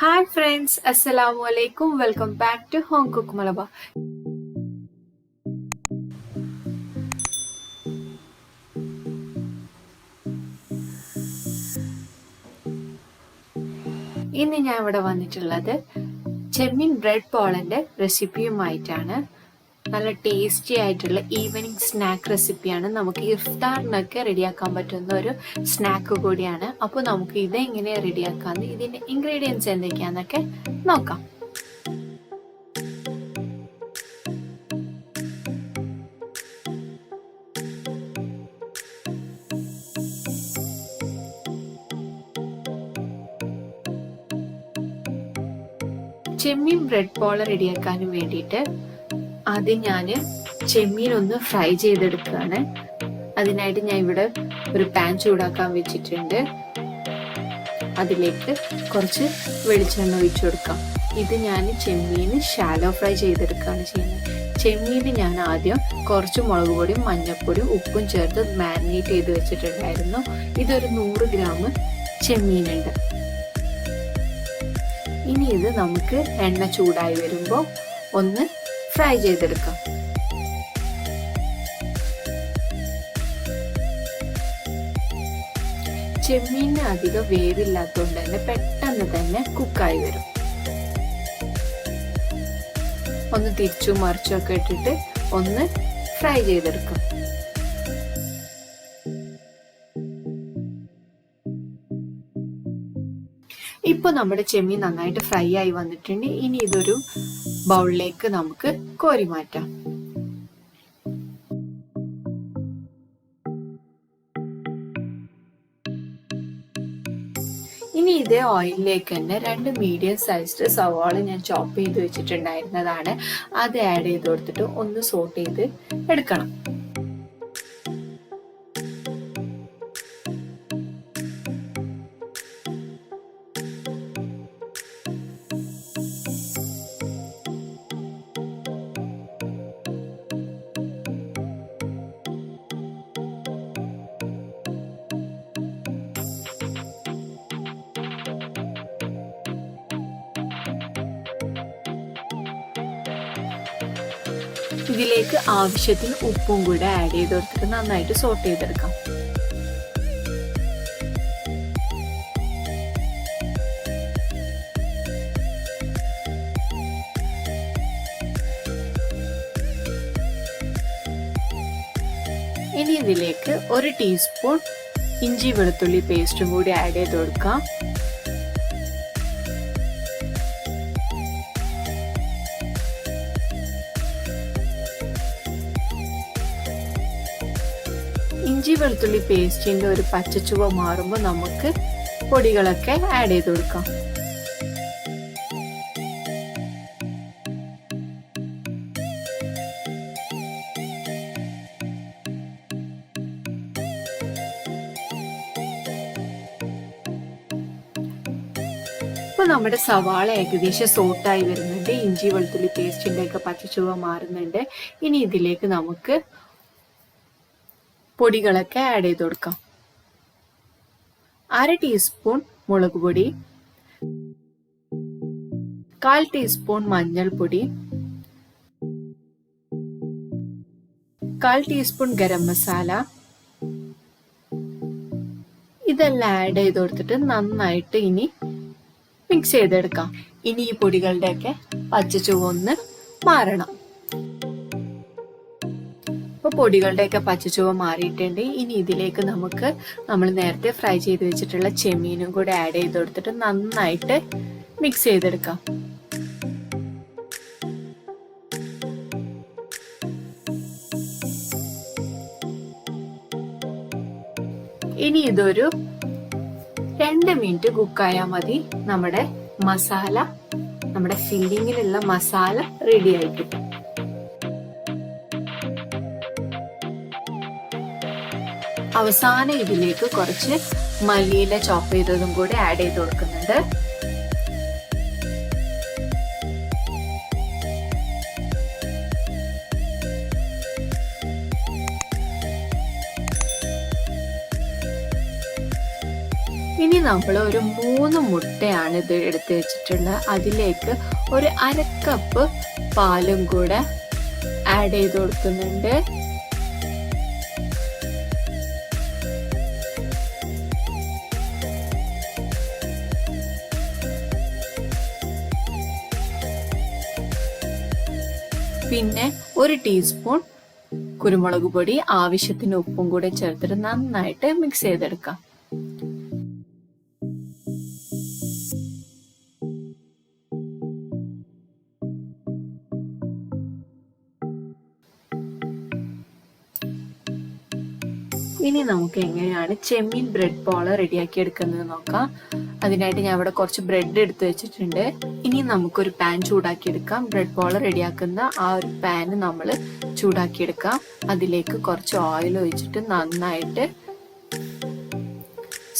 Hi friends, Assalamu alaikum. Welcome back to Home Cook Malabar. ഇന്ന് ഞാൻ ഇവിടെ വന്നിട്ടുള്ളത് ചെമ്മീൻ ബ്രെഡ് പോളന്റെ റെസിപ്പിയുമായിട്ടാണ്. നല്ല ടേസ്റ്റി ആയിട്ടുള്ള ഈവനിങ് സ്നാക്ക് റെസിപ്പിയാണ്. നമുക്ക് ഇഫ്താറിനൊക്കെ റെഡിയാക്കാൻ പറ്റുന്ന ഒരു സ്നാക്ക് കൂടിയാണ്. അപ്പോൾ നമുക്ക് ഇതെങ്ങനെ റെഡിയാക്കാമെന്ന്, ഇതിന്റെ ഇൻഗ്രീഡിയൻസ് എന്തൊക്കെയാണെന്നൊക്കെ നോക്കാം. ചെമ്മീൻ ബ്രെഡ് പോള റെഡിയാക്കാനും വേണ്ടിയിട്ട് ആദ്യം ഞാൻ ചെമ്മീൻ ഒന്ന് ഫ്രൈ ചെയ്തെടുക്കുകയാണ്. അതിനായിട്ട് ഞാൻ ഇവിടെ ഒരു പാൻ ചൂടാക്കാൻ വെച്ചിട്ടുണ്ട്. അതിലേക്ക് കുറച്ച് വെളിച്ചെണ്ണ ഒഴിച്ചു കൊടുക്കാം. ഇത് ഞാൻ ചെമ്മീൻ ഷാലോ ഫ്രൈ ചെയ്തെടുക്കുകയാണ് ചെയ്യുന്നത്. ചെമ്മീൻ ഞാൻ ആദ്യം കുറച്ച് മുളക് പൊടിയും മഞ്ഞൾപ്പൊടിയും ഉപ്പും ചേർത്ത് മാരിനേറ്റ് ചെയ്ത് വെച്ചിട്ടുണ്ടായിരുന്നു. ഇതൊരു 100 ഗ്രാം ചെമ്മീനുണ്ട്. ഇനി ഇത് നമുക്ക് എണ്ണ ചൂടായി വരുമ്പോൾ ഒന്ന് ഫ്രൈ ചെയ്തെടുക്കാം. ചെമ്മീന് അധികം വേവില്ലാത്തതുകൊണ്ട് തന്നെ പെട്ടെന്ന് തന്നെ കുക്കായി വരും. ഒന്ന് തിരിച്ചു മറിച്ചൊക്കെ ഇട്ടിട്ട് ഒന്ന് ഫ്രൈ ചെയ്തെടുക്കാം. ഇപ്പോൾ നമ്മുടെ ചെമ്മീൻ നന്നായിട്ട് ഫ്രൈ ആയി വന്നിട്ടുണ്ട്. ഇനി ഇതൊരു ബൗളിലേക്ക് നമുക്ക് കോരി മാറ്റാം. ഇനി ഇതേ ഓയിലിലേക്ക് തന്നെ 2 മീഡിയം സൈസ്ഡ് സവാള ഞാൻ ചോപ്പ് ചെയ്ത് വെച്ചിട്ടുണ്ടായിരുന്നതാണ്. അത് ആഡ് ചെയ്ത് കൊടുത്തിട്ട് ഒന്ന് സോട്ട് ചെയ്ത് എടുക്കണം. ഇതിലേക്ക് ആവശ്യത്തിന് ഉപ്പും കൂടെ ആഡ് ചെയ്ത് കൊടുത്തിട്ട് നന്നായിട്ട് സോട്ട് ചെയ്തെടുക്കാം. ഇനി ഇതിലേക്ക് 1 ടീസ്പൂൺ ഇഞ്ചി വെളുത്തുള്ളി പേസ്റ്റും കൂടി ആഡ് ചെയ്ത് കൊടുക്കാം. ഇഞ്ചി വെളുത്തുള്ളി പേസ്റ്റിന്റെ ഒരു പച്ചച്ചുവ മാറുമ്പോൾ നമുക്ക് പൊടികളൊക്കെ ആഡ് ചെയ്ത് കൊടുക്കാം. ഇപ്പൊ നമ്മുടെ സവാള ഏകദേശം സോട്ടായി വരുന്നുണ്ട്. ഇഞ്ചി വെളുത്തുള്ളി പേസ്റ്റിന്റെ ഒക്കെ പച്ചച്ചുവ മാറുന്നുണ്ട്. ഇനി ഇതിലേക്ക് നമുക്ക് പൊടികളൊക്കെ ആഡ് ചെയ്ത് കൊടുക്കാം. 1/2 ടീസ്പൂൺ മുളക് പൊടി, 1/4 ടീസ്പൂൺ മഞ്ഞൾപ്പൊടി, 1/4 ടീസ്പൂൺ ഗരം മസാല, ഇതെല്ലാം ആഡ് ചെയ്ത് കൊടുത്തിട്ട് നന്നായിട്ട് ഇനി മിക്സ് ചെയ്തെടുക്കാം. ഇനി ഈ പൊടികളുടെയൊക്കെ പച്ചച്ചുവ ഒന്ന് മാറണം. ഇപ്പൊ പൊടികളുടെയൊക്കെ പച്ചച്ചുവ മാറിയിട്ടുണ്ട്. ഇനി ഇതിലേക്ക് നമ്മൾ നേരത്തെ ഫ്രൈ ചെയ്ത് വെച്ചിട്ടുള്ള ചെമ്മീനും കൂടെ ആഡ് ചെയ്ത് കൊടുത്തിട്ട് നന്നായിട്ട് മിക്സ് ചെയ്തെടുക്കാം. ഇനി ഇതൊരു 2 മിനിറ്റ് കുക്കായാൽ മതി. നമ്മുടെ ഫില്ലിങ്ങിലുള്ള മസാല റെഡി ആയി കിട്ടും. അവസാനം ഇതിലേക്ക് കുറച്ച് മല്ലിയില ചോപ്പ് ചെയ്തതും കൂടി ആഡ് ചെയ്ത് കൊടുക്കുന്നുണ്ട്. ഇനി നമ്മൾ ഒരു 3 മുട്ടയാണ് ഇത് എടുത്ത് വെച്ചിട്ടുള്ളത്. അതിലേക്ക് ഒരു 1/2 കപ്പ് പാലും കൂടെ ആഡ് ചെയ്ത് കൊടുക്കുന്നുണ്ട്. പിന്നെ 1 ടീസ്പൂൺ കുരുമുളക് പൊടി, ആവശ്യത്തിന് ഉപ്പും കൂടെ ചേർത്തിട്ട് നന്നായിട്ട് മിക്സ് ചെയ്തെടുക്കാം. ഇനി നമുക്ക് എങ്ങനെയാണ് ചെമ്മീൻ ബ്രെഡ് പോള റെഡിയാക്കി എടുക്കുന്നത് നോക്കാം. അതിനായിട്ട് ഞാൻ ഇവിടെ കുറച്ച് ബ്രെഡ് എടുത്ത് വെച്ചിട്ടുണ്ട്. ഇനി നമുക്കൊരു പാൻ ചൂടാക്കി എടുക്കാം. ബ്രെഡ് പോള റെഡിയാക്കുന്ന ആ ഒരു പാന് നമ്മൾ ചൂടാക്കി എടുക്കാം. അതിലേക്ക് കുറച്ച് ഓയിൽ ഒഴിച്ചിട്ട് നന്നായിട്ട്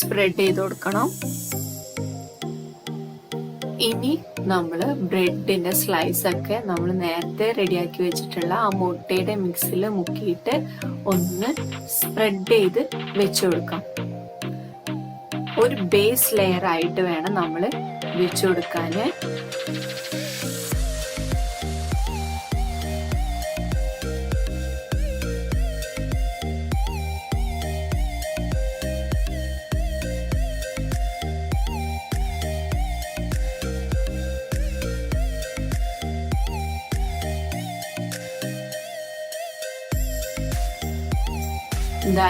സ്പ്രെഡ് ചെയ്ത് കൊടുക്കണം. ഇനി നമ്മൾ ബ്രെഡിന്റെ സ്ലൈസ് ഒക്കെ നമ്മൾ നേരത്തെ റെഡിയാക്കി വെച്ചിട്ടുള്ള ആ മുട്ടയുടെ മിക്സിൽ മുക്കിയിട്ട് ഒന്ന് സ്പ്രെഡ് ചെയ്ത് വെച്ചു കൊടുക്കാം. ഒരു ബേസ് ലെയർ ആയിട്ട് വേണം നമ്മൾ വെച്ചു കൊടുക്കാന്.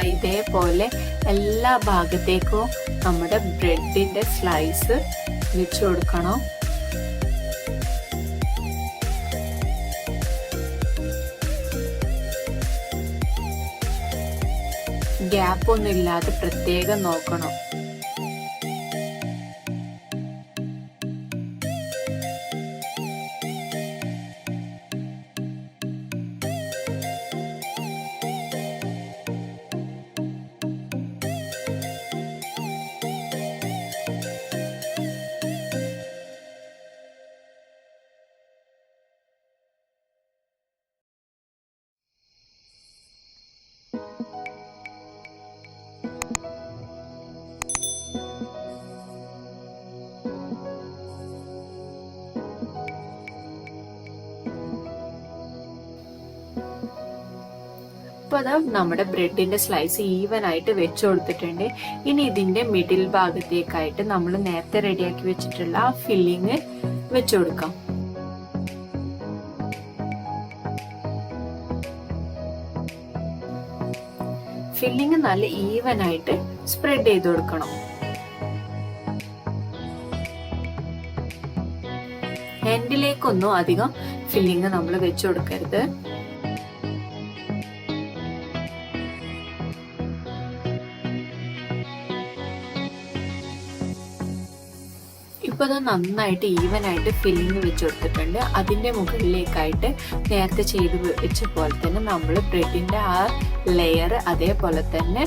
ഇതേപോലെ എല്ലാ ഭാഗത്തേക്കും നമ്മുടെ ബ്രെഡിന്റെ സ്ലൈസ് വെച്ചു കൊടുക്കണം. ഗ്യാപ്പ് ഒന്നും ഇല്ലാതെ പ്രത്യേകം നോക്കണം. ഇപ്പൊ അതാ നമ്മുടെ ബ്രെഡിന്റെ സ്ലൈസ് ഈവൻ ആയിട്ട് വെച്ചു കൊടുത്തിട്ടുണ്ട്. ഇനി ഇതിന്റെ മിഡിൽ ഭാഗത്തേക്കായിട്ട് നമ്മൾ നേരത്തെ റെഡിയാക്കി വെച്ചിട്ടുള്ള ആ ഫില്ലിങ് വെച്ചു കൊടുക്കാം. ഫില്ലിങ് നല്ല ഈവൻ ആയിട്ട് സ്പ്രെഡ് ചെയ്ത് കൊടുക്കണം. എൻഡിലേക്കൊന്നും അധികം ഫില്ലിങ് നമ്മൾ വെച്ചു കൊടുക്കരുത്. ഇപ്പൊ അത് നന്നായിട്ട് ഈവൻ ആയിട്ട് ഫില്ലിങ് വെച്ച് കൊടുത്തിട്ടുണ്ട്. അതിന്റെ മുകളിലേക്കായിട്ട് നേരത്തെ ചെയ്ത് വെച്ച പോലെ തന്നെ നമ്മൾ ബ്രെഡിന്റെ ആ ലെയർ അതേപോലെ തന്നെ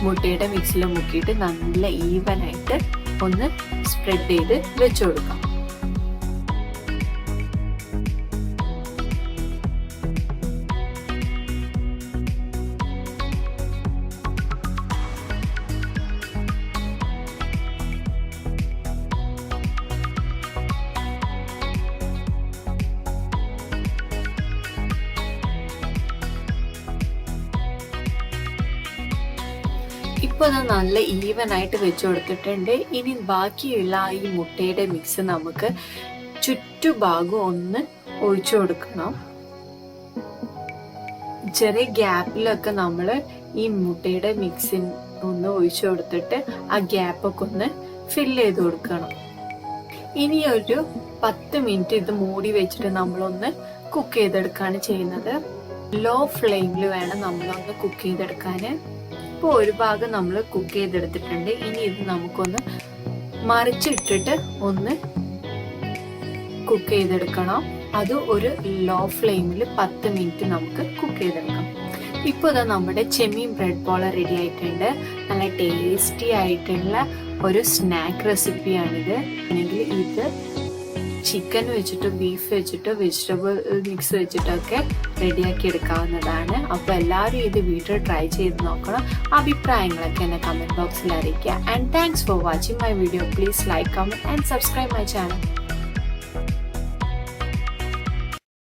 മുട്ടയുടെ മിക്സിൽ മുക്കിയിട്ട് നല്ല ഈവൻ ആയിട്ട് ഒന്ന് സ്പ്രെഡ് ചെയ്ത് വെച്ചു കൊടുക്കാം. ഇപ്പൊ അത് നല്ല ഈവൻ ആയിട്ട് വെച്ചു കൊടുത്തിട്ടുണ്ട്. ഇനി ബാക്കിയുള്ള ഈ മുട്ടയുടെ മിക്സ് നമുക്ക് ചുറ്റുഭാഗം ഒന്ന് ഒഴിച്ചു കൊടുക്കണം. ചെറിയ ഗ്യാപ്പിലൊക്കെ നമ്മൾ ഈ മുട്ടയുടെ മിക്സിൻ ഒന്ന് ഒഴിച്ചു കൊടുത്തിട്ട് ആ ഗ്യാപ്പൊക്കെ ഒന്ന് ഫില്ല് ചെയ്ത് കൊടുക്കണം. ഇനി ഒരു 10 മിനിറ്റ് ഇത് മൂടി വെച്ചിട്ട് നമ്മളൊന്ന് കുക്ക് ചെയ്തെടുക്കാണ് ചെയ്യുന്നത്. ലോ ഫ്ലെയിമിൽ വേണം നമ്മളൊന്ന് കുക്ക് ചെയ്തെടുക്കാന്. ഇപ്പോൾ ഒരു ഭാഗം നമ്മൾ കുക്ക് ചെയ്തെടുത്തിട്ടുണ്ട്. ഇനി ഇത് നമുക്കൊന്ന് മറിച്ചിട്ടിട്ട് ഒന്ന് കുക്ക് ചെയ്തെടുക്കണം. അത് ഒരു ലോ ഫ്ലെയിമിൽ 10 മിനിറ്റ് നമുക്ക് കുക്ക് ചെയ്തെടുക്കാം. ഇപ്പോൾ ഇതാ നമ്മുടെ ചെമ്മീൻ ബ്രെഡ് പോള റെഡി ആയിട്ടുണ്ട്. നല്ല ടേസ്റ്റി ആയിട്ടുള്ള ഒരു സ്നാക്ക് റെസിപ്പിയാണിത്. അല്ലെങ്കിൽ ഇത് ചിക്കൻ വെച്ചിട്ട്, ബീഫ് വെച്ചിട്ട്, വെജിറ്റബിൾ മിക്സ് വെച്ചിട്ടൊക്കെ റെഡിയാക്കി എടുക്കാവുന്നതാണ്. അപ്പോൾ എല്ലാവരും ഇത് വീട്ടിൽ ട്രൈ ചെയ്ത് നോക്കണം. അഭിപ്രായങ്ങളൊക്കെ എന്നെ കമൻറ്റ് ബോക്സിൽ അറിയിക്കുക. And thanks for watching my video. Please like, comment and subscribe my channel.